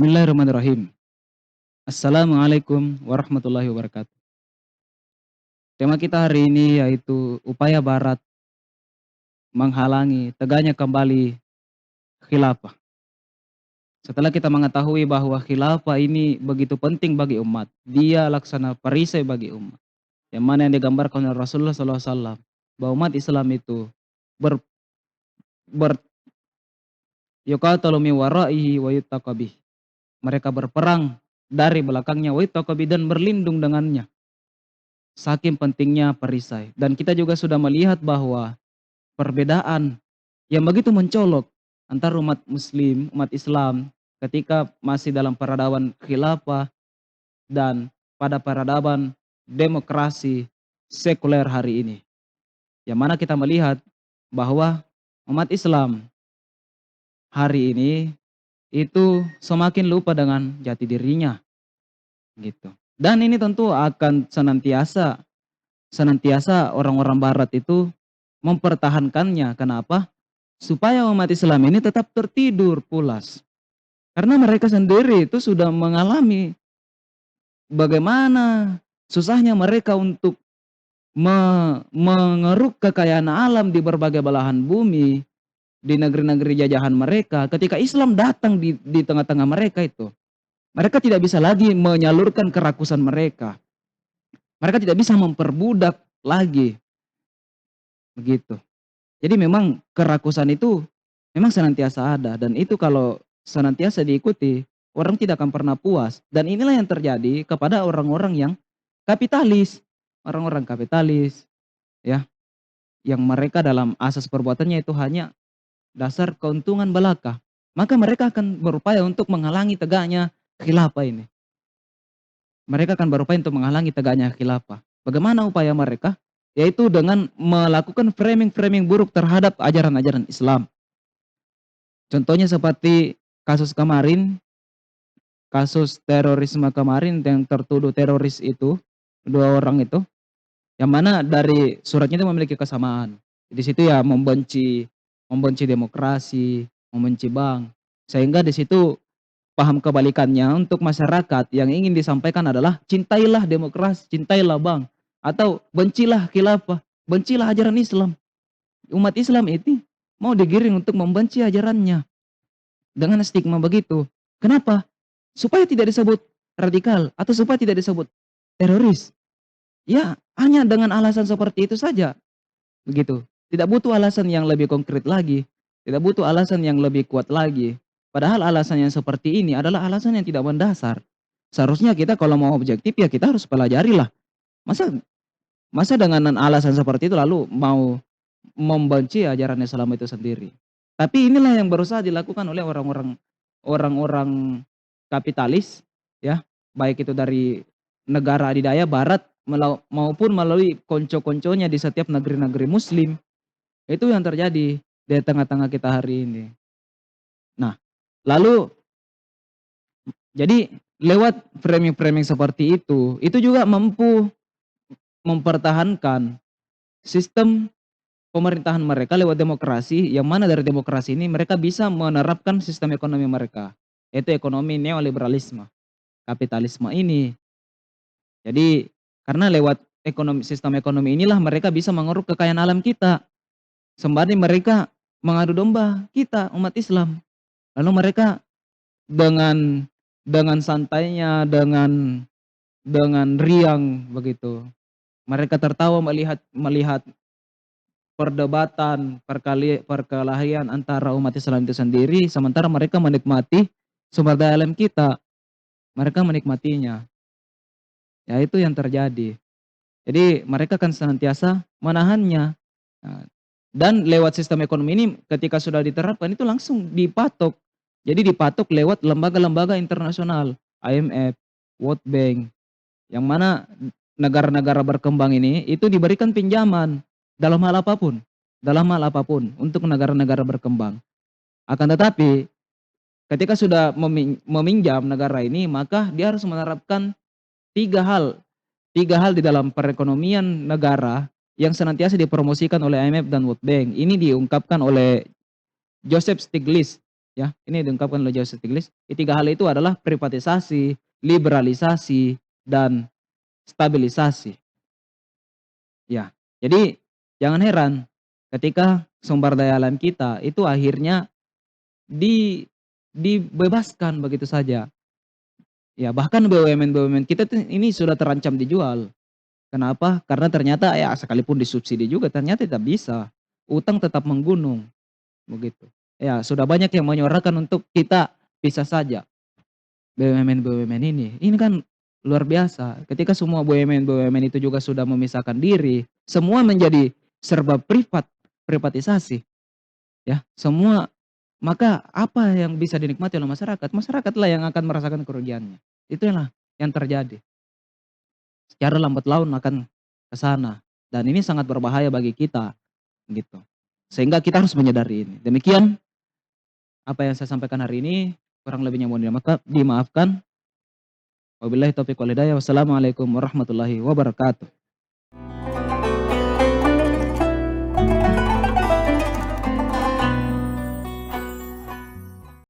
Bismillahirrahmanirrahim. Assalamualaikum warahmatullahi wabarakatuh. Tema kita hari ini yaitu upaya Barat menghalangi tegaknya kembali khilafah. Setelah kita mengetahui bahwa khilafah ini begitu penting bagi umat, dia laksana perisai bagi umat. Yang mana yang digambarkan oleh Rasulullah SAW bahwa umat Islam itu ber, ber yuqatalu min waraihi wa yuttaqabih. Mereka berperang dari belakangnya wa yuttaqabih dan berlindung dengannya. Saking pentingnya perisai. Dan kita juga sudah melihat bahwa perbedaan yang begitu mencolok antara umat muslim, umat Islam ketika masih dalam peradaban khilafah dan pada peradaban demokrasi sekuler hari ini. Yang mana kita melihat bahwa umat Islam hari ini itu semakin lupa dengan jati dirinya gitu. Dan ini tentu akan senantiasa orang-orang barat itu mempertahankannya. Kenapa? Supaya umat Islam ini tetap tertidur pulas. Karena mereka sendiri itu sudah mengalami bagaimana susahnya mereka untuk mengeruk kekayaan alam di berbagai belahan bumi, di negeri-negeri jajahan mereka. Ketika Islam datang di tengah-tengah mereka itu, mereka tidak bisa lagi menyalurkan kerakusan mereka. Mereka tidak bisa memperbudak lagi. Begitu. Jadi memang kerakusan itu memang senantiasa ada, dan itu kalau senantiasa diikuti, orang tidak akan pernah puas. Dan inilah yang terjadi kepada orang-orang yang kapitalis. Orang-orang kapitalis ya, yang mereka dalam asas perbuatannya itu hanya dasar keuntungan belaka. Maka mereka akan berupaya untuk menghalangi tegaknya khilafah ini. Mereka akan berupaya untuk menghalangi tegaknya khilafah. Bagaimana upaya mereka? Yaitu dengan melakukan framing-framing buruk terhadap ajaran-ajaran Islam. Contohnya seperti kasus kemarin, kasus terorisme kemarin yang tertuduh teroris itu, 2 orang itu, yang mana dari suratnya itu memiliki kesamaan. Di situ ya membenci demokrasi, membenci bank. Sehingga di situ paham kebalikannya untuk masyarakat yang ingin disampaikan adalah cintailah demokrasi, cintailah bank, atau bencilah khilafah, bencilah ajaran Islam. Umat Islam ini mau digiring untuk membenci ajarannya dengan stigma begitu. Kenapa? Supaya tidak disebut radikal atau supaya tidak disebut teroris. Ya, hanya dengan alasan seperti itu saja. Begitu. Tidak butuh alasan yang lebih konkret lagi, tidak butuh alasan yang lebih kuat lagi. Padahal alasan yang seperti ini adalah alasan yang tidak mendasar. Seharusnya kita kalau mau objektif ya kita harus pelajari lah. Masa masa dengan alasan seperti itu lalu mau membenci ajaran Islam itu sendiri. Tapi inilah yang berusaha dilakukan oleh orang-orang kapitalis ya, baik itu dari negara adidaya barat maupun melalui konco-konconya di setiap negeri-negeri muslim. Itu yang terjadi di tengah-tengah kita hari ini. Nah, lalu jadi lewat framing-framing seperti itu juga mampu mempertahankan sistem pemerintahan mereka lewat demokrasi, yang mana dari demokrasi ini mereka bisa menerapkan sistem ekonomi mereka, yaitu ekonomi neoliberalisme, kapitalisme ini. Jadi karena lewat sistem ekonomi inilah mereka bisa mengeruk kekayaan alam kita, sembari mereka mengadu domba kita umat Islam. Lalu mereka dengan santainya, dengan riang begitu, mereka tertawa melihat perdebatan, perkelahian antara umat Islam itu sendiri, sementara mereka menikmati sumber daya alam kita. Mereka menikmatinya. Ya itu yang terjadi. Jadi mereka akan senantiasa menahannya. Nah, dan lewat sistem ekonomi ini ketika sudah diterapkan itu langsung dipatok. Jadi dipatok lewat lembaga-lembaga internasional, IMF, World Bank, yang mana negara-negara berkembang ini itu diberikan pinjaman dalam hal apapun. dalam hal apapun untuk negara-negara berkembang. Akan tetapi ketika sudah meminjam negara ini, maka dia harus menerapkan 3 hal 3 hal di dalam perekonomian negara yang senantiasa dipromosikan oleh IMF dan World Bank. Ini diungkapkan oleh Joseph Stiglitz, ya. Ini diungkapkan oleh Joseph Stiglitz. 3 hal itu adalah privatisasi, liberalisasi, dan stabilisasi. Ya, jadi jangan heran ketika sumber daya alam kita itu akhirnya di dibebaskan begitu saja. Ya, bahkan BUMN-BUMN kita tuh ini sudah terancam dijual. Kenapa? Karena ternyata ya sekalipun disubsidi juga ternyata tidak bisa. Utang tetap menggunung, begitu. Ya, sudah banyak yang menyuarakan untuk kita pisah saja BUMN-BUMN ini. Ini kan luar biasa. Ketika semua BUMN-BUMN itu juga sudah memisahkan diri, semua menjadi serba privatisasi, ya. Semua maka apa yang bisa dinikmati oleh masyarakat? Masyarakatlah yang akan merasakan kerugiannya. Itulah yang terjadi. Secara lambat laun akan ke sana dan ini sangat berbahaya bagi kita, gitu. Sehingga kita harus menyadari ini. Demikian apa yang saya sampaikan hari ini, kurang lebihnya mohon dimaafkan. Wabillahi taufiq wal hidayah. Wassalamualaikum warahmatullahi wabarakatuh.